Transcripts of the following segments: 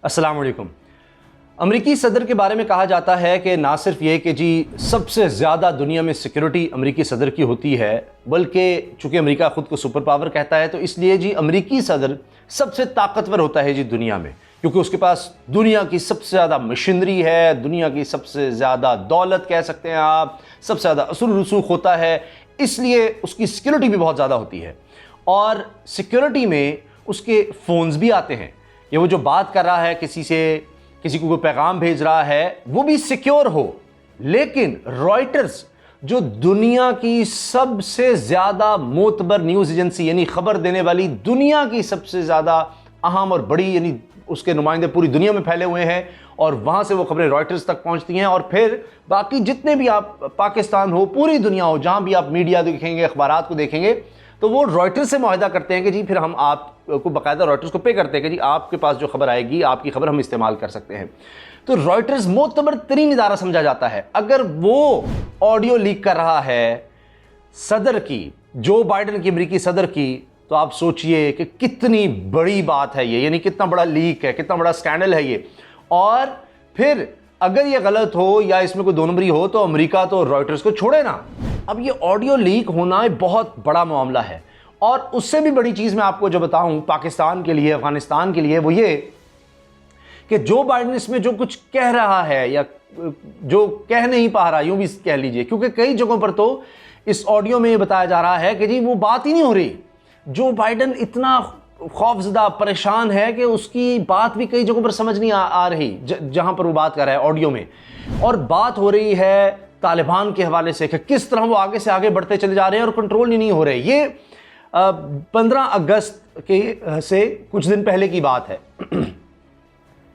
अस्सलाम वालेकुम। अमरीकी सदर के बारे में कहा जाता है कि ना सिर्फ ये कि जी सबसे ज़्यादा दुनिया में सिक्योरिटी अमरीकी सदर की होती है, बल्कि चूँकि अमेरिका ख़ुद को सुपर पावर कहता है तो इसलिए जी अमरीकी सदर सबसे ताकतवर होता है जी दुनिया में, क्योंकि उसके पास दुनिया की सबसे ज़्यादा मशीनरी है, दुनिया की सबसे ज़्यादा दौलत कह सकते हैं आप, सबसे ज़्यादा असुल रसूख होता है, इसलिए उसकी सिक्योरिटी भी बहुत ज़्यादा होती है। और सिक्योरिटी में उसके फ़ोन्स भी आते हैं, ये वो जो बात कर रहा है किसी से, किसी को कोई पैगाम भेज रहा है, वो भी सिक्योर हो। लेकिन रॉयटर्स जो दुनिया की सबसे ज़्यादा मोतबर न्यूज़ एजेंसी यानी ख़बर देने वाली दुनिया की सबसे ज़्यादा अहम और बड़ी यानी उसके नुमाइंदे पूरी दुनिया में फैले हुए हैं और वहाँ से वो खबरें रॉयटर्स तक पहुँचती हैं और फिर बाकी जितने भी आप पाकिस्तान हो, पूरी दुनिया हो, जहाँ भी आप मीडिया देखेंगे, अखबारात को देखेंगे, तो वो रॉयटर्स से मुआहदा करते हैं कि जी फिर हम आपको बाकायदा रॉयटर्स को पे करते हैं कि जी आपके पास जो खबर आएगी, आपकी खबर हम इस्तेमाल कर सकते हैं। तो रॉयटर्स मोतबर तरीन इदारा समझा जाता है। अगर वो ऑडियो लीक कर रहा है सदर की, जो बाइडन की अमरीकी सदर की, तो आप सोचिए कि कितनी बड़ी बात है ये, यानी कितना बड़ा लीक है, कितना बड़ा स्कैंडल है ये। और फिर अगर ये गलत हो या इसमें कोई दो नंबरी हो तो अमेरिका तो रॉयटर्स को छोड़े ना। अब ये ऑडियो लीक होना एक बहुत बड़ा मामला है। और उससे भी बड़ी चीज़ मैं आपको जो बताऊं पाकिस्तान के लिए, अफगानिस्तान के लिए, वो ये कि जो बाइडन इसमें जो कुछ कह रहा है या जो कह नहीं पा रहा, यूं भी कह लीजिए, क्योंकि कई जगहों पर तो इस ऑडियो में ये बताया जा रहा है कि जी वो बात ही नहीं हो रही। जो बाइडन इतना खौफजदा परेशान है कि उसकी बात भी कई जगहों पर समझ नहीं आ रही जहां पर वो बात कर रहा है ऑडियो में। और बात हो रही है तालिबान के हवाले से कि किस तरह वो आगे से आगे बढ़ते चले जा रहे हैं और कंट्रोल ही नहीं हो रहे। ये 15 अगस्त के से कुछ दिन पहले की बात है।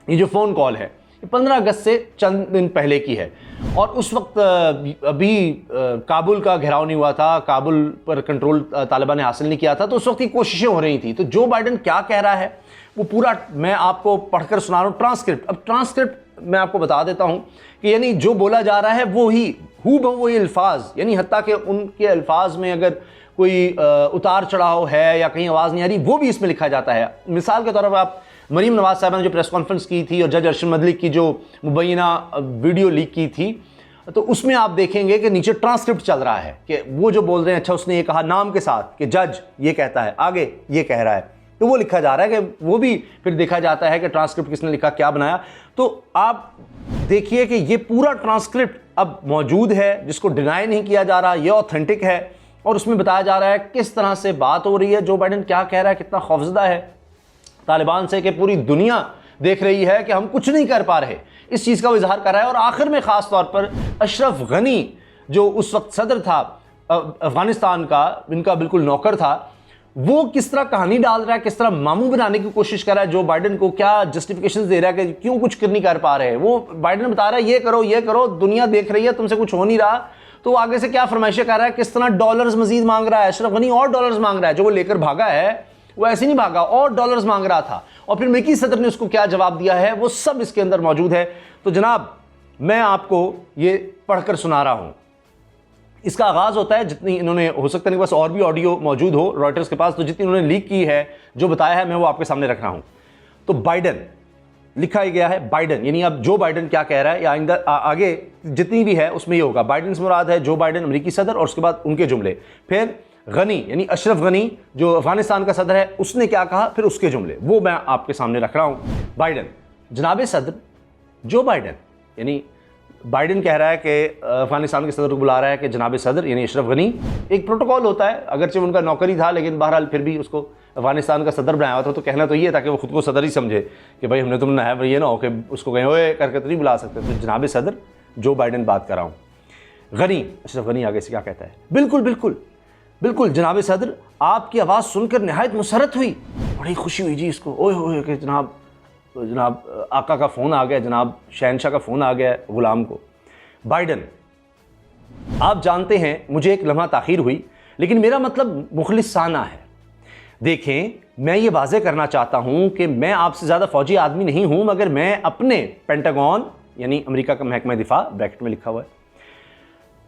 ये जो फ़ोन कॉल है 15 अगस्त से चंद दिन पहले की है और उस वक्त अभी काबुल का घेराव नहीं हुआ था, काबुल पर कंट्रोल तालिबान ने हासिल नहीं किया था, तो उस वक्त की कोशिशें हो रही थी। तो जो बाइडन क्या कह रहा है वो पूरा मैं आपको पढ़कर सुना रहा हूँ, ट्रांसक्रिप्ट। अब ट्रांसक्रिप्ट मैं आपको बता देता हूँ कि यानी जो बोला जा रहा है वो ही वही अल्फाज, यानी हत्ता कि उनके अल्फाज में अगर कोई उतार चढ़ाव है या कहीं आवाज़ नहीं आ रही, वो भी इसमें लिखा जाता है। मिसाल के तौर पर आप मरीम नवाज साहब ने जो प्रेस कॉन्फ्रेंस की थी और जज अरशद मलिक की जो मुबैना वीडियो लीक की थी, तो उसमें आप देखेंगे कि नीचे ट्रांसक्रिप्ट चल रहा है कि वो जो बोल रहे हैं, अच्छा उसने ये कहा नाम के साथ कि जज ये कहता है, आगे ये कह रहा है, तो वो लिखा जा रहा है कि वो भी फिर देखा जाता है कि ट्रांसक्रिप्ट किसने लिखा, क्या बनाया। तो आप देखिए कि ये पूरा ट्रांसक्रिप्ट अब मौजूद है, जिसको डिनाई नहीं किया जा रहा, ये ऑथेंटिक है और उसमें बताया जा रहा है किस तरह से बात हो रही है, जो बाइडन क्या कह रहा है, कितना खौफजदा है तालिबान से कि पूरी दुनिया देख रही है कि हम कुछ नहीं कर पा रहे, इस चीज़ का वो इजहार कर रहा है। और आखिर में ख़ास तौर पर अशरफ गनी जो उस वक्त सदर था अफगानिस्तान का, इनका बिल्कुल नौकर था, वो किस तरह कहानी डाल रहा है, किस तरह मामू बनाने की कोशिश कर रहा है जो बाइडन को, क्या जस्टिफिकेशन दे रहा है कि क्यों कुछ नहीं कर पा रहे। वो बाइडन बता रहा है ये करो, दुनिया देख रही है, तुमसे कुछ हो नहीं रहा, तो आगे से क्या फरमाइशें कर रहा है, किस तरह डॉलर्स मजीद मांग रहा है। अशरफ गनी और डॉलर्स मांग रहा है, जो वो लेकर भागा है वो ऐसे नहीं भागा, और डॉलर्स मांग रहा था। और फिर अमेरिकी सदर ने उसको क्या जवाब दिया है वो सब इसके अंदर मौजूद है। तो जनाब मैं आपको ये पढ़कर सुना रहा हूं। इसका आगाज होता है, जितनी इन्होंने, हो सकता है इनके पास और भी ऑडियो मौजूद हो रॉयटर्स के पास, तो जितनी इन्होंने लीक की है, जो बताया है, मैं वो आपके सामने रख रहा हूं। तो बाइडन लिखा ही गया है, बाइडन यानी अब जो बाइडन क्या कह रहा है या आइंदा आगे जितनी भी है उसमें ये होगा। बाइडन से मुराद है जो बाइडन अमेरिकी सदर और उसके बाद उनके जुमले, फिर गनी यानी अशरफ गनी जो अफगानिस्तान का सदर है उसने क्या कहा, फिर उसके जुमले, वो मैं आपके सामने रख रहा हूं। बाइडन, जनाब सदर जो बाइडन, यानी बाइडन कह रहा है कि अफगानिस्तान के सदर को बुला रहा है कि जनाब सदर यानी अशरफ गनी। एक प्रोटोकॉल होता है, अगरचे उनका नौकरी था लेकिन बहरहाल फिर भी उसको अफगानिस्तान का सदर बनाया हुआ था, तो कहना तो ये था कि वो खुद को सदर ही समझे कि भाई हमने तुमने है, ये ना हो कि उसको कहीं ओए करके तो नहीं बुला सकते। तो जनाब सदर जो बाइडन बात कर रहा हूँ। गनी, अशरफ गनी आगे से क्या कहता है, बिल्कुल बिल्कुल बिल्कुल जनाब सदर, आपकी आवाज़ सुनकर नहायत मुसरत हुई, बड़ी खुशी हुई जी इसको, ओए होए कि जनाब आका का फ़ोन आ गया, जनाब शहनशाह का फ़ोन आ गया गुलाम को। बाइडन, आप जानते हैं मुझे एक लम्हा ताख़ीर हुई, लेकिन मेरा मतलब मुखलिसाना है। देखें, मैं ये वाज़े करना चाहता हूँ कि मैं आपसे ज़्यादा फ़ौजी आदमी नहीं हूँ, मगर मैं अपने पेंटागन यानी अमेरिका का महकमा दिफा ब्रैकेट में लिखा हुआ है,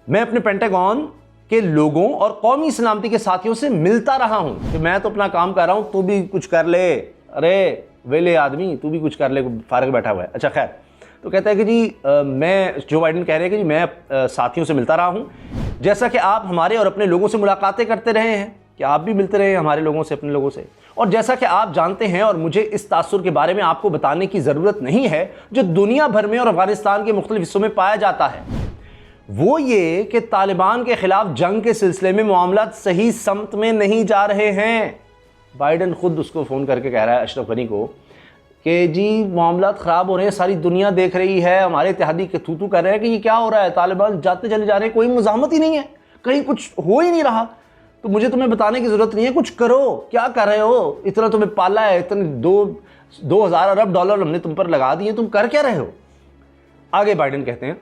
मैं अपने पेंटागन के लोगों और कौमी सलामती के साथियों से मिलता रहा हूं कि मैं तो अपना काम कर रहा हूं, तू भी कुछ कर ले, अरे वेले आदमी, तू भी कुछ कर ले, फारग बैठा हुआ है। अच्छा खैर, तो कहता है कि जी मैं, जो बाइडन कह रहे हैं कि जी मैं साथियों से मिलता रहा हूँ, जैसा कि आप हमारे और अपने लोगों से मुलाकातें करते रहे हैं, कि आप भी मिलते रहे हमारे लोगों से, अपने लोगों से, और जैसा कि आप जानते हैं और मुझे इस तासुर के बारे में आपको बताने की ज़रूरत नहीं है जो दुनिया भर में और अफगानिस्तान के मुख्तलिफ हिस्सों में पाया जाता है, वो ये कि तालिबान के खिलाफ जंग के सिलसिले में मामला सही समत में नहीं जा रहे हैं। बाइडन खुद उसको फ़ोन करके कह रहा है, अशरफ गनी को, कि जी मामला ख़राब हो रहे हैं, सारी दुनिया देख रही है, हमारे इत्तेहादी के थू कर रहे हैं कि ये क्या हो रहा है, तालिबान जाते चले जा रहे हैं, कोई मुज़ाहमत ही नहीं है, कहीं कुछ हो ही नहीं रहा, तो मुझे तुम्हें बताने की ज़रूरत नहीं है, कुछ करो, क्या कर रहे हो, इतना तुम्हें पाला है, इतने 2,000 अरब डॉलर हमने तुम पर लगा दिए, तुम कर क्या रहे हो। आगे बाइडन कहते हैं,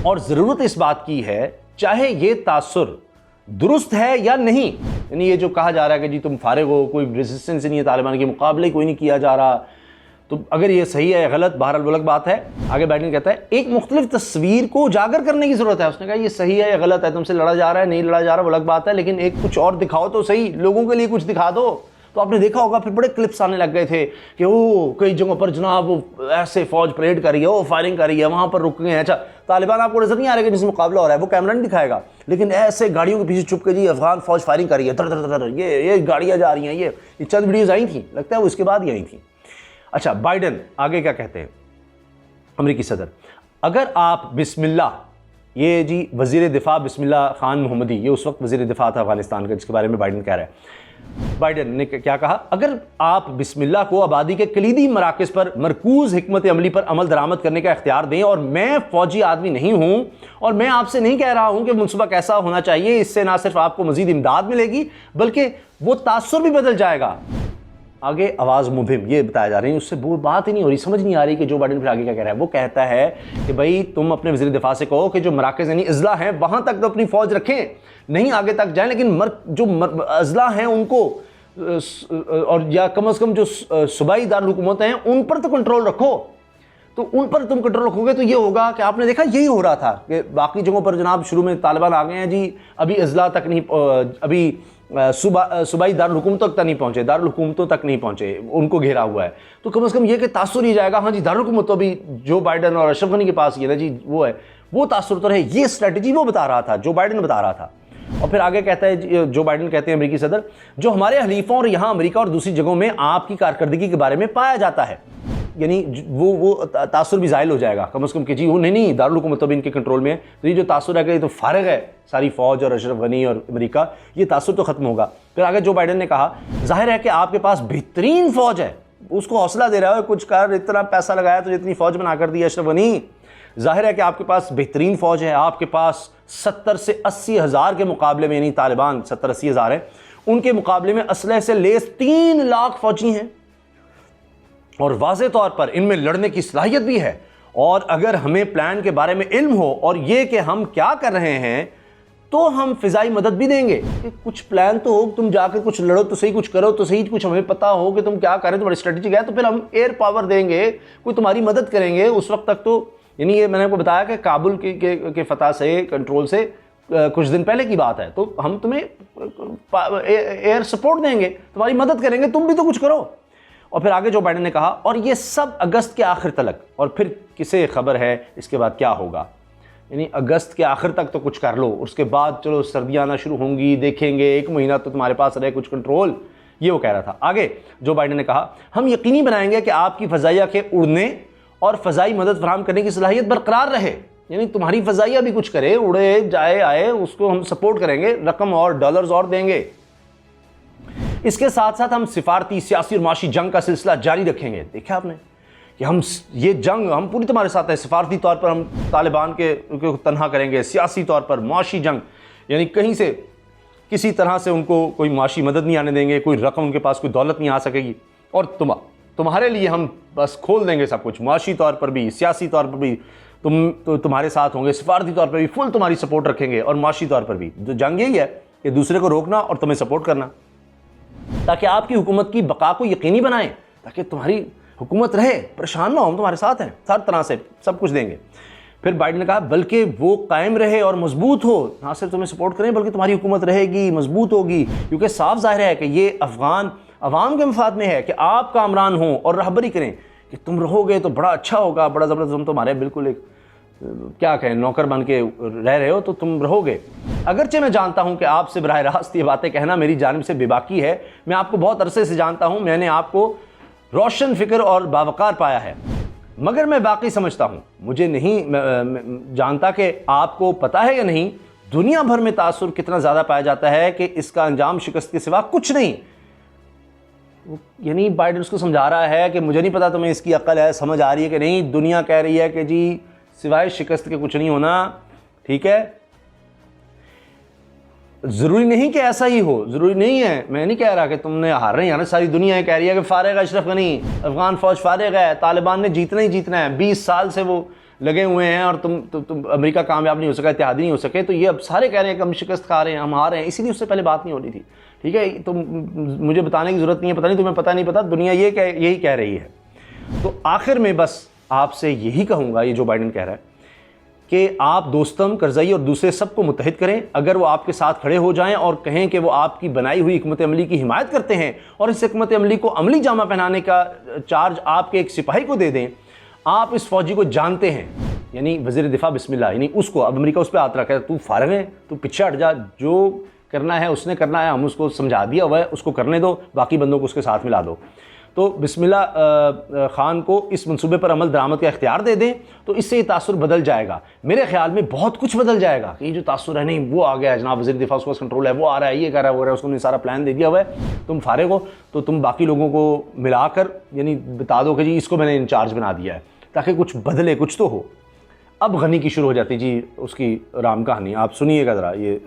और ज़रूरत इस बात की है, चाहे ये तासुर दुरुस्त है या नहीं, यानी ये जो कहा जा रहा है कि जी तुम फारिग हो, कोई रेजिस्टेंस नहीं है, तालिबान के मुकाबले कोई नहीं किया जा रहा, तो अगर ये सही है या गलत, बहरहाल वो अलग बात है। आगे बाइडन कहता है एक मुख्तलिफ तस्वीर को उजागर करने की ज़रूरत है। उसने कहा ये सही है या गलत है, तुमसे लड़ा जा रहा है, नहीं लड़ा जा रहा, वो अलग बात है, लेकिन एक कुछ और दिखाओ तो सही, लोगों के लिए कुछ दिखा दो। तो आपने देखा होगा फिर बड़े क्लिप्स आने लग गए थे कि वो कई जगहों पर जनाब वो ऐसे फौज परेड कर रही है, वो फायरिंग कर रही है, वहाँ पर रुक गए हैं। अच्छा, तालिबान आपको नजर नहीं आ रहा कि जिससे मुकाबला हो रहा है, वो कैमरा नहीं दिखाएगा, लेकिन ऐसे गाड़ियों के पीछे छुप के जी अफगान फौज फायरिंग कर रही है, तर तर तर, ये गाड़ियाँ जा रही हैं, ये चंद वीडियोज़ आई थी, लगता है वो इसके बाद ही आई थी। अच्छा, बाइडन आगे क्या कहते हैं, अमेरिकी सदर, अगर आप बिस्मिल्लाह, ये जी वज़ीर दिफा बिस्मिल्लाह खान मोहम्मदी, ये उस वक्त वज़ीर दिफा था अफगानिस्तान का, जिसके बारे में बाइडन कह रहा है। बाइडन ने क्या कहा, अगर आप बिस्मिल्लाह को आबादी के कलीदी मराकज़ पर मरकूज़ हिकमत अमली पर अमल दरामद करने का इख्तियार दें, और मैं फ़ौजी आदमी नहीं हूँ और मैं आपसे नहीं कह रहा हूँ कि मनसूबा कैसा होना चाहिए, इससे ना सिर्फ आपको मज़ीद इमदाद मिलेगी बल्कि वो तासुर भी बदल जाएगा। आगे आवाज़ मुबहिम ये बताया जा रही है, उससे वो बात ही नहीं हो रही, समझ नहीं आ रही कि जो बाइडन फिर आगे क्या कह रहा है। वो कहता है कि भाई तुम अपने वज़ीर दिफा से कहो कि जो मराकज़ यानी अज़ला हैं वहाँ तक तो अपनी फ़ौज रखें, नहीं आगे तक जाएं, लेकिन जो अज़ला हैं उनको और या कम से कम जो सूबाई दारुल हैं उन पर तो कंट्रोल रखो। तो उन पर तुम कंट्रोल रखोगे तो ये होगा कि आपने देखा यही हो रहा था कि बाकी जगहों पर जनाब शुरू में तालिबान आ गए हैं जी, अभी अज़ला तक नहीं, अभी सूबाई दारुल हुकूमतों तक नहीं पहुँचे, दारुल हुकूमतों तक नहीं पहुँचे, उनको घेरा हुआ है। तो कम से कम ये कि तासुर ही जाएगा, हाँ जी दारुल हुकूमत तो अभी जो बाइडन और अशरफ गनी के पास ये ना जी वो है, वो तासुर तो रहे। ये स्ट्रेटजी वो बता रहा था, जो बाइडन बता रहा था। और फिर आगे कहता है, जो बाइडन कहते हैं अमेरिकी सदर, जो हमारे हलीफों और यहाँ अमेरिका और दूसरी जगहों में आपकी कारकर्दगी के बारे में पाया जाता है, यानी वो तासुर भी ज़ाहिल हो जाएगा कम से कम कि जी वो नहीं दारुल हुकूमत तो भी इनके कंट्रोल में है, तो ये जो तासुर है कि ये तो फारिग है सारी फ़ौज और अशरफ गनी और अमेरिका, ये तासुर तो ख़त्म होगा। फिर आगे जो बाइडन ने कहा, जाहिर है कि आपके पास बेहतरीन फ़ौज है, उसको हौसला दे रहा है, कुछ कर, इतना पैसा लगाया तो इतनी फ़ौज बना कर दी अशरफ गनी, जाहिर है कि आपके पास बेहतरीन फ़ौज है, आपके पास 70 से 80 हज़ार के मुकाबले में, यानी तालिबान 70-80 हज़ार है, उनके मुकाबले में असलहे से लेस 3 लाख फ़ौजी हैं और वाज़े तौर पर इनमें लड़ने की सलाहियत भी है। और अगर हमें प्लान के बारे में इल्म हो और ये कि हम क्या कर रहे हैं तो हम फ़िज़ाई मदद भी देंगे। कि कुछ प्लान तो हो, तुम जाकर कुछ लड़ो तो सही, कुछ करो तो सही, कुछ हमें पता हो कि तुम क्या कर रहे हो, तुम्हारी स्ट्रेटजी क्या है, तो फिर हम एयर पावर देंगे, कोई तुम्हारी मदद करेंगे। उस वक्त तक तो यानी ये मैंने आपको बताया कि काबुल के फतह से, कंट्रोल से कुछ दिन पहले की बात है, तो हम तुम्हें एयर सपोर्ट देंगे, तुम्हारी मदद करेंगे, तुम भी तो कुछ करो। और फिर आगे जो बाइडन ने कहा, और ये सब अगस्त के आखिर तक, और फिर किसे खबर है इसके बाद क्या होगा, यानी अगस्त के आखिर तक तो कुछ कर लो, उसके बाद चलो सर्दियाँ आना शुरू होंगी, देखेंगे, 1 महीना तो तुम्हारे पास रहे कुछ कंट्रोल, ये वो कह रहा था। आगे जो बाइडन ने कहा, हम यकीनी बनाएंगे कि आपकी फ़ज़ाइया के उड़ने और फ़ज़ाई मदद फराहम करने की सलाहियत बरकरार रहे, यानी तुम्हारी फ़ज़ाइया भी कुछ करे, उड़े जाए आए, उसको हम सपोर्ट करेंगे, रकम और डॉलर्स और देंगे। इसके साथ साथ हम सिफारती, सियासी और माशी जंग का सिलसिला जारी रखेंगे। देखा आपने कि हम ये जंग हम पूरी तुम्हारे साथ है, सिफारती तौर पर हम तालिबान के तनहा करेंगे, सियासी तौर पर माशी जंग, यानी कहीं से किसी तरह से उनको कोई माशी मदद नहीं आने देंगे, कोई रकम उनके पास, कोई दौलत नहीं आ सकेगी, और तुम्हारे लिए हम बस खोल देंगे सब कुछ, माशी तौर पर भी, सियासी तौर पर भी तुम्हारे साथ होंगे, सिफारती तौर पर भी फुल तुम्हारी सपोर्ट रखेंगे, और माशी तौर पर भी। तो जंग यही है कि दूसरे को रोकना और तुम्हें सपोर्ट करना, ताकि आपकी हुकूमत की बका को यकीनी बनाएं, ताकि तुम्हारी हुकूमत रहे, परेशान ना हो, हम तुम्हारे साथ हैं, हर तरह से सब कुछ देंगे। फिर बाइडन ने कहा, बल्कि वो कायम रहे और मजबूत हो, ना सिर्फ तुम्हें सपोर्ट करें बल्कि तुम्हारी हुकूमत रहेगी, मजबूत होगी, क्योंकि साफ जाहिर है कि ये अफगान अवाम के मफाद में है कि आप कामरान हों और रहबरी करें कि तुम रहोगे तो बड़ा अच्छा होगा, बड़ा ज़बरदस्त, तुम तुम्हारे बिल्कुल एक क्या कहें नौकर बन के रह रहे हो तो तुम रहोगे। अगरचे मैं जानता हूं कि आपसे बराह रास्त ये बातें कहना मेरी जानिब से बेबाकी है, मैं आपको बहुत अरसे से जानता हूं, मैंने आपको रोशन फ़िक्र और बावकार पाया है, मगर मैं बाकी समझता हूं, मुझे नहीं जानता कि आपको पता है या नहीं, दुनिया भर में तासुर कितना ज़्यादा पाया जाता है कि इसका अंजाम शिकस्त के सिवा कुछ नहीं। यानी बाइडेन उसको समझा रहा है कि मुझे नहीं पता तुम्हें इसकी अक्ल है, समझ आ रही है कि नहीं, दुनिया कह रही है कि जी सिवाय शिकस्त के कुछ नहीं होना, ठीक है। ज़रूरी नहीं कि ऐसा ही हो, ज़रूरी नहीं है, मैं नहीं कह रहा कि तुमने हार रहे हैं, सारी दुनिया कह रही है कि फारिग है अशरफ गनी, अफगान फ़ौज फारिग है, तालिबान ने जीतना ही जीतना है, 20 साल से वो लगे हुए हैं और तुम अमेरिका कामयाब नहीं हो सका, इत्तेहादी नहीं हो सके, तो ये अब सारे कह रहे हैं कि हम शिकस्त खा रहे हैं, हम हार रहे हैं, इसीलिए उससे पहले बात नहीं हो रही थी, ठीक है। तो मुझे बताने की ज़रूरत नहीं है, पता नहीं तुम्हें पता नहीं पता, दुनिया यही कह रही है। तो आखिर में बस आपसे यही कहूँगा, ये जो बाइडेन कह रहा है कि आप दोस्तम, करज़ई और दूसरे सबको मुत्तहिद करें, अगर वो आपके साथ खड़े हो जाएं और कहें कि वो आपकी बनाई हुई हिकमत अमली की हिमायत करते हैं और इस हिकमत अमली को अमली जामा पहनाने का चार्ज आपके एक सिपाही को दे दें। आप इस फौजी को जानते हैं, यानी वज़ीर दिफा बिस्मिल्लाह, यानी उसको, अब अमेरिका उस पर हाथ रखा है, तू फारिग है, तू पीछे हट जा, जो करना है उसने करना है, हम उसको समझा दिया हुआ है, उसको करने दो, बाकी बंदों को उसके साथ मिला दो। तो बिस्मिल्लाह खान को इस मंसूबे पर अमल दरामद का इख्तियार दे दें, तो इससे ये तासुर बदल जाएगा। मेरे ख्याल में बहुत कुछ बदल जाएगा कि ये जो तासुर है, नहीं वो आ गया है जनाब वज़ीर दिफा, उसको कंट्रोल है, वो आ रहा है, ये कर रहा है, वो रहा है, उसको हमने सारा प्लान दे दिया हुआ है, तुम फारिग हो, तो तुम बाकी लोगों को मिलाकर यानी बता दो कि जी इसको मैंने इंचार्ज बना दिया है, ताकि कुछ बदले, कुछ तो हो। अब गनी की शुरू हो जाती जी उसकी राम कहानी, आप सुनिएगा ज़रा, ये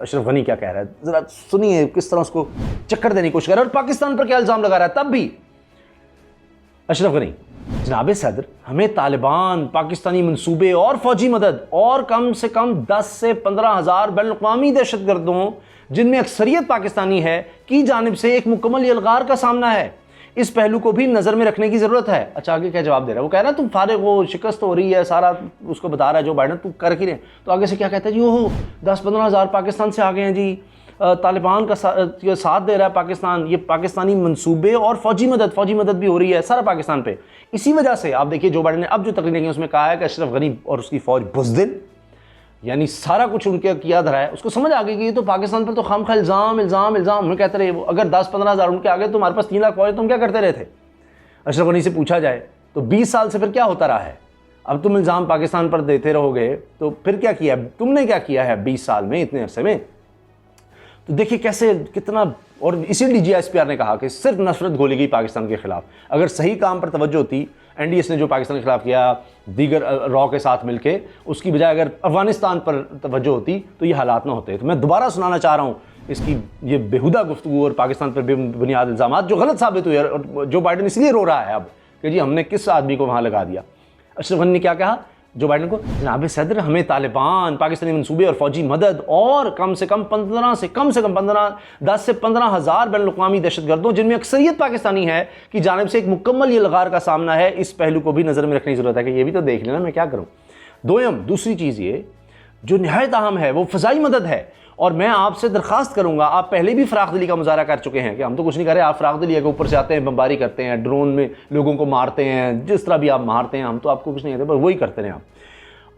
अशरफ गनी क्या कह रहा है, ज़रा सुनिए किस तरह उसको चक्कर देने की कोशिश कर रहा है और पाकिस्तान पर क्या इल्ज़ाम लगा रहा है। तब भी अशरफ गनी, जनाब सदर, हमें तालिबान, पाकिस्तानी मंसूबे और फ़ौजी मदद और कम से कम 10 से 15 हज़ार बैनुल-अक़वामी दहशतगर्दों, जिनमें अक्सरियत पाकिस्तानी है, की जानिब से एक मुकम्मल यलगार का सामना है। इस पहलू को भी नज़र में रखने की ज़रूरत है। अच्छा, आगे क्या जवाब दे रहा है, वो कह रहा है तुम फारिग हो, शिकस्त हो रही है, सारा उसको बता रहा है जो बाइडेन, तू कर ही रहे। तो आगे से क्या कहता है जी, ओहो 10-15 हज़ार पाकिस्तान से आ गए हैं जी, तालिबान का साथ दे रहा है पाकिस्तान, ये पाकिस्तानी मंसूबे और फ़ौजी मदद भी हो रही है सारा पाकिस्तान पे। इसी वजह से आप देखिए जो बाइडेन ने अब जो तकरीरें की उसमें कहा है कि अशरफ गनी और उसकी फ़ौज बुज़दिल, यानी सारा कुछ उनके किया धरा है, उसको समझ आ गई कि तो पाकिस्तान पर तो खामखा इल्ज़ाम हमें कहते रहे। वो अगर 10-15 हज़ार उनके आगे, तुम्हारे पास 3 लाख फौज, तुम क्या करते रहे थे? अशरफ गनी से पूछा जाए तो 20 साल से फिर क्या होता रहा है? अब तुम इल्ज़ाम पाकिस्तान पर देते रहोगे तो फिर क्या किया, तुमने क्या किया है 20 साल में, इतने अरसे में? तो देखिए कैसे कितना, और इसीलिए DGSPR ने कहा कि सिर्फ नफरत घोली गई पाकिस्तान के खिलाफ। अगर सही काम पर तवज्जो होती, NDS ने जो पाकिस्तान के खिलाफ किया दीगर रॉ के साथ मिलके, उसकी बजाय अगर अफगानिस्तान पर तवज्जो होती तो ये हालात ना होते। तो मैं दोबारा सुनाना चाह रहा हूँ इसकी ये बेहुदा गुफ्तगू और पाकिस्तान पर बेबुनियाद इल्ज़ामात जो गलत साबित हुए, और जो बाइडेन इसलिए रो रहा है अब कि जी हमने किस आदमी को वहाँ लगा दिया। अशरफ गनी ने क्या कहा जो बाइडेन को, जनाब सदर, हमें तालिबान, पाकिस्तानी मंसूबे और फ़ौजी मदद और कम से कम 10 से 15 हज़ार बैनुल-अक़वामी दहशतगर्दों, जिनमें अक्सरियत पाकिस्तानी है, की जानिब से एक मुकम्मल यलगार का सामना है। इस पहलू को भी नज़र में रखने की ज़रूरत है कि ये भी तो देख लेना मैं क्या करूँ। दूसरी चीज़ ये जो निहायत अहम है वो फ़ज़ाई मदद है, और मैं आपसे दरख्वास्त करूंगा, आप पहले भी फ़राख दिली का मुज़ाहरा कर चुके हैं कि हम तो कुछ नहीं कर रहे, आप फ़राख दिली के ऊपर से आते हैं, बमबारी करते हैं, ड्रोन में लोगों को मारते हैं, जिस तरह भी आप मारते हैं, हम तो आपको कुछ नहीं कहते, बस वही करते हैं आप।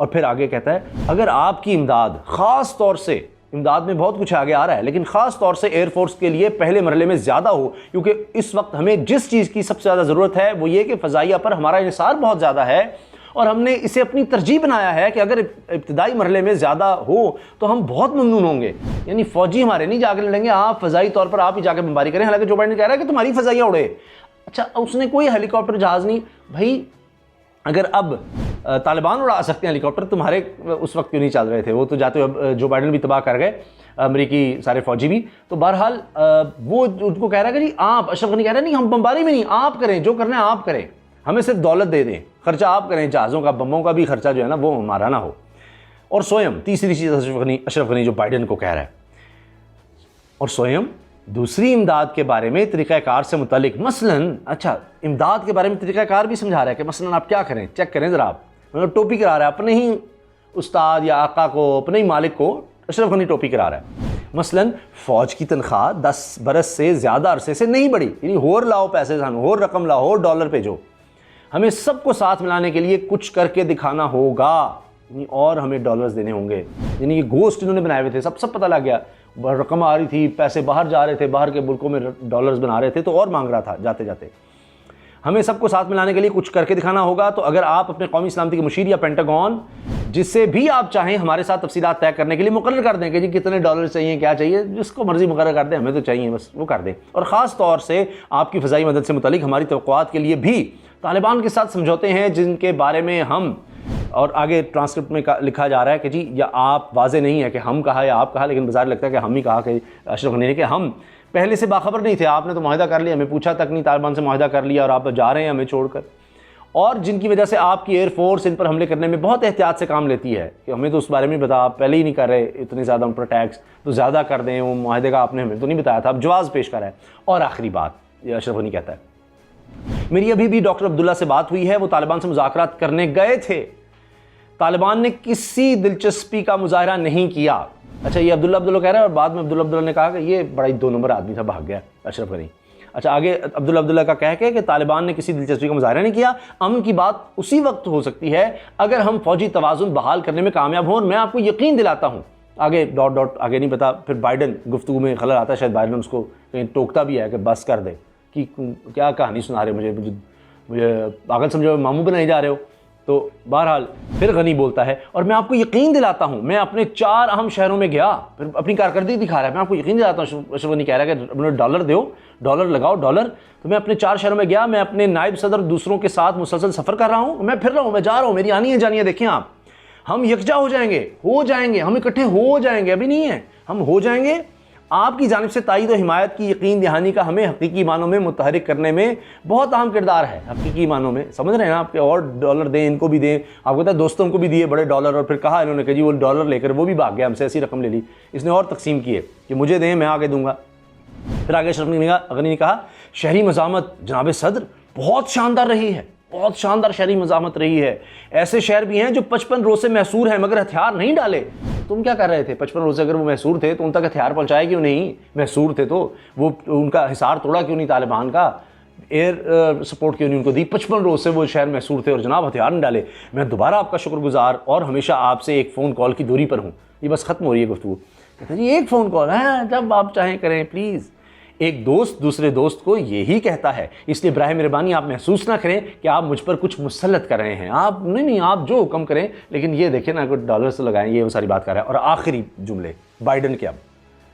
और फिर आगे कहता है अगर आपकी इमदाद, ख़ास तौर से इमदाद में बहुत कुछ आगे आ रहा है, लेकिन ख़ास तौर से एयरफोर्स के लिए पहले मरहले में ज़्यादा हो, क्योंकि इस वक्त हमें जिस चीज़ की सबसे ज़्यादा ज़रूरत है वो ये कि फ़ज़ाइया पर हमारा इंहिसार बहुत ज़्यादा है, और हमने इसे अपनी तरजीह बनाया है कि अगर इब्तिदाई मरहले में ज़्यादा हो तो हम बहुत ममनून होंगे। यानी फ़ौजी हमारे नहीं जाकर लड़ेंगे, आप फ़ज़ाई तौर पर आप ही जाकर बमबारी करें। हालांकि जो बाइडेन कह रहा है कि तुम्हारी फ़ज़ाइया उड़े। अच्छा, उसने कोई हेलीकॉप्टर जहाज़ नहीं, भाई अगर अब तालिबान उड़ा सकते हैं हेलीकॉप्टर, तुम्हारे उस वक्त क्यों नहीं चल रहे थे? वो तो जाते हुए जो बाइडेन भी तबाह कर गए, अमरीकी सारे फ़ौजी भी। तो बहरहाल वो उनको कह रहा है कि जी आप, अशरफ गनी कह रहे हैं नहीं हम बमबारी में नहीं, आप करें जो करना है आप करें, हमें सिर्फ दौलत दे दें, खर्चा आप करें, जहाज़ों का, बमों का भी खर्चा जो है ना वो हमारा ना हो। और स्वयं तीसरी चीज़ अशरफ गनी जो बाइडेन को कह रहा है, और स्वयं दूसरी इमदाद के बारे में तरीक़ाकार से मुतल्लिक, मसलन अच्छा इमदाद के बारे में तरीक़ाकार भी समझा रहा है कि मसलन आप क्या करें, चेक करें ज़रा आप, मतलब टोपी करा रहा है अपने ही उस्ताद या आका को, अपने ही मालिक को अशरफ गनी टोपी करा रहा है। मसलन फ़ौज की तनख्वाह 10 बरस से ज़्यादा अरसे से नहीं बढ़ी, यानी होर लाओ पैसे, होर रकम लाओ, होर डॉलर भेजो। हमें सबको साथ मिलाने के लिए कुछ करके दिखाना होगा, और हमें डॉलर्स देने होंगे। यानी ये गोश्त इन्होंने बनाए हुए थे, सब पता लग गया, रकम आ रही थी, पैसे बाहर जा रहे थे, बाहर के मुल्कों में डॉलर्स बना रहे थे, तो और मांग रहा था जाते जाते। हमें सबको साथ मिलाने के लिए कुछ करके दिखाना होगा। तो अगर आप अपने कौमी सलामती के मुशीर या पेंटागन जिससे भी आप चाहें हमारे साथ तफसीलात तय करने के लिए मुकर्रर कर दें कि जी कितने डॉलर चाहिए, क्या चाहिए, जिसको मर्जी मुकर्रर कर दें, हमें तो चाहिए, बस वो कर दें। और ख़ास तौर से आपकी फ़ज़ाई मदद से मुतालिक हमारी तवक्कुआत के लिए भी तालिबान के साथ समझौते हैं जिनके बारे में हम, और आगे ट्रांसक्रिप्ट में लिखा जा रहा है कि जी या आप, वाज़े नहीं है कि हम कहा या आप कहा, लेकिन बाजार लगता है कि हम ही कहा कि अशरफ गनी ने, कि हम पहले से बाखबर नहीं थे, आपने तो मुआहिदा कर लिया, हमें पूछा तक नहीं, तालिबान से मुआहिदा कर लिया और आप जा रहे हैं हमें छोड़कर, और जिनकी वजह से आपकी एयरफोर्स इन पर हमले करने में बहुत एहतियात से काम लेती है कि हमें तो उस बारे में बता, आप पहले ही नहीं कर रहे, इतनी ज़्यादा उन पर टैक्स तो ज़्यादा कर दें, वो मुआहिदे का आपने हमें तो नहीं बताया था, अब जवाज़ पेश कर है। और आखिरी बात, ये अशरफ गनी कहता है, मेरी अभी भी डॉक्टर अब्दुल्ला से बात हुई है, वो तालिबान से मुज़ाकरात करने गए थे, तालिबान ने किसी दिलचस्पी का मुजाहरा नहीं किया। अच्छा, ये अब्दुल्ला कह रहा है, और बाद में अब्दुल्ला ने कहा कि ये बड़ा ही 2 नंबर आदमी था, भाग गया अशरफ गनी। अच्छा, आगे अब्दुल्ला का कह के कि तालिबान ने किसी दिलचस्पी का मुजाहरा नहीं किया, अमन की बात उसी वक्त हो सकती है अगर हम फौजी तवाज़ुन बहाल करने में कामयाब हों, और मैं आपको यकीन दिलाता हूँ। आगे डॉट आगे नहीं पता, फिर बाइडन गुफ्तगू में खलल आता है, शायद बाइडन उसको कहीं टोकता भी है कि बस कर दे, कि क्या कहानी सुना रहे मुझे पागल समझो, मामू बनाए जा रहे हो। तो बहरहाल फिर गनी बोलता है, और मैं आपको यकीन दिलाता हूँ, मैं अपने 4 अहम शहरों में गया, फिर अपनी कारकर्दगी दिखा रहा है, मैं आपको यकीन दिलाता हूँ, अशरफ गनी कह रहा है कि मुझे डॉलर दो, डॉलर लगाओ डॉलर। तो मैं अपने 4 शहरों में गया, मैं अपने नायब सदर दूसरों के साथ मुसलसल सफ़र कर रहा हूँ, मैं फिर रहा हूँ, मैं जा रहा हूँ, मेरी आनी है जानी है, देखें आप, हम यकजा हो जाएंगे, हम इकट्ठे हो जाएंगे, अभी नहीं है, हम हो जाएंगे। आपकी जानिब से ताईद और हिमायत की यकीन दहानी का हमें हकीकी मानों में मुतहरिक करने में बहुत अहम किरदार है। हकीकी मानों में समझ रहे हैं आपके, और डॉलर दें, इनको भी दें, आपको पता है दोस्तों को भी दिए बड़े डॉलर, और फिर कहा इन्होंने कि जी वो डॉलर लेकर वो भी भाग गया, हमसे ऐसी रकम ले ली, इसने और तकसीम किए कि मुझे दें, मैं आगे दूंगा। फिर आगे अशरफ गनी ने कहा, शहरी मज़ामत जनाब सदर बहुत शानदार रही है, बहुत शानदार शहरी मज़ामत रही है। ऐसे शहर भी हैं जो 55 रोज़ से मैसूर हैं मगर हथियार नहीं डाले। तुम क्या कर रहे थे 55 रोज़ से? अगर वो मैसूर थे तो उन तक हथियार पहुंचाए क्यों नहीं? मैसूर थे तो वो उनका हिसार तोड़ा क्यों नहीं? तालिबान का एयर सपोर्ट क्यों नहीं उनको दी? 55 रोज़ से वो शहर मैसूर थे और जनाब हथियार नहीं डाले। मैं दोबारा आपका शुक्रगुजार और हमेशा आपसे एक फ़ोन कॉल की दूरी पर हूँ। ये बस ख़त्म हो रही है गुफ्तगू। कहते जी एक फ़ोन कॉल है, जब आप चाहें करें प्लीज़। एक दोस्त दूसरे दोस्त को यही कहता है, इसलिए बराए मेहरबानी आप महसूस ना करें कि आप मुझ पर कुछ मुसल्लत कर रहे हैं। आप नहीं, आप जो हुक्म करें, लेकिन ये देखें ना, कुछ डॉलर से लगाएं, ये वो सारी बात कर रहा है। और आखिरी जुमले बाइडन के, अब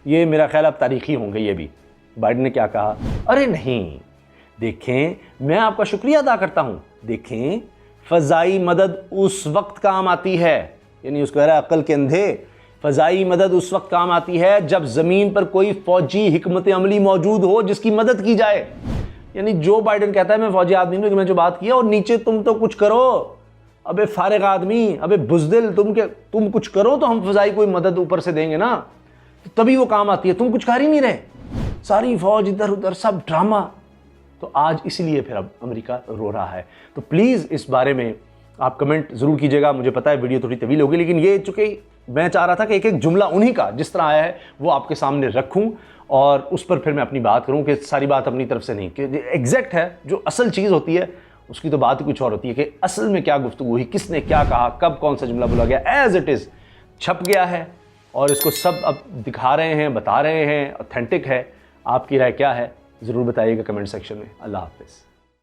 ये मेरा ख्याल अब तारीखी होंगे। ये भी बाइडन ने क्या कहा, अरे नहीं देखें, मैं आपका शुक्रिया अदा करता हूँ, देखें फ़ज़ाई मदद उस वक्त काम आती है, यानी उसको कह रहा है अक्ल के अंधे, फ़ज़ाई मदद उस वक्त काम आती है जब ज़मीन पर कोई फ़ौजी हिकमत अमली मौजूद हो जिसकी मदद की जाए। यानी जो बाइडन कहता है मैं फ़ौजी आदमी हूँ, मैं जो बात किया, और नीचे तुम तो कुछ करो, अबे फारिग आदमी, अबे बुज़दिल, तुम कुछ करो तो हम फ़ज़ाई कोई मदद ऊपर से देंगे ना, तो तभी वो काम आती है। तुम कुछ कर ही नहीं रहे, सारी फ़ौज इधर उधर, सब ड्रामा। तो आज इसलिए फिर अब अमेरिका रो रहा है। तो प्लीज़ इस बारे में आप कमेंट ज़रूर कीजिएगा। मुझे पता है वीडियो थोड़ी तवील होगी, लेकिन ये चूँकि मैं चाह रहा था कि एक एक जुमला उन्हीं का जिस तरह आया है वो आपके सामने रखूं और उस पर फिर मैं अपनी बात करूं, कि सारी बात अपनी तरफ से नहीं, कि एग्जैक्ट है जो असल चीज़ होती है उसकी तो बात ही कुछ और होती है, कि असल में क्या गुफ्तगू हुई, किसने क्या कहा, कब कौन सा जुमला बोला गया। एज इट इज़ छप गया है और इसको सब अब दिखा रहे हैं, बता रहे हैं, ऑथेंटिक है। आपकी राय क्या है ज़रूर बताइएगा कमेंट सेक्शन में। अल्लाह हाफ़िज़।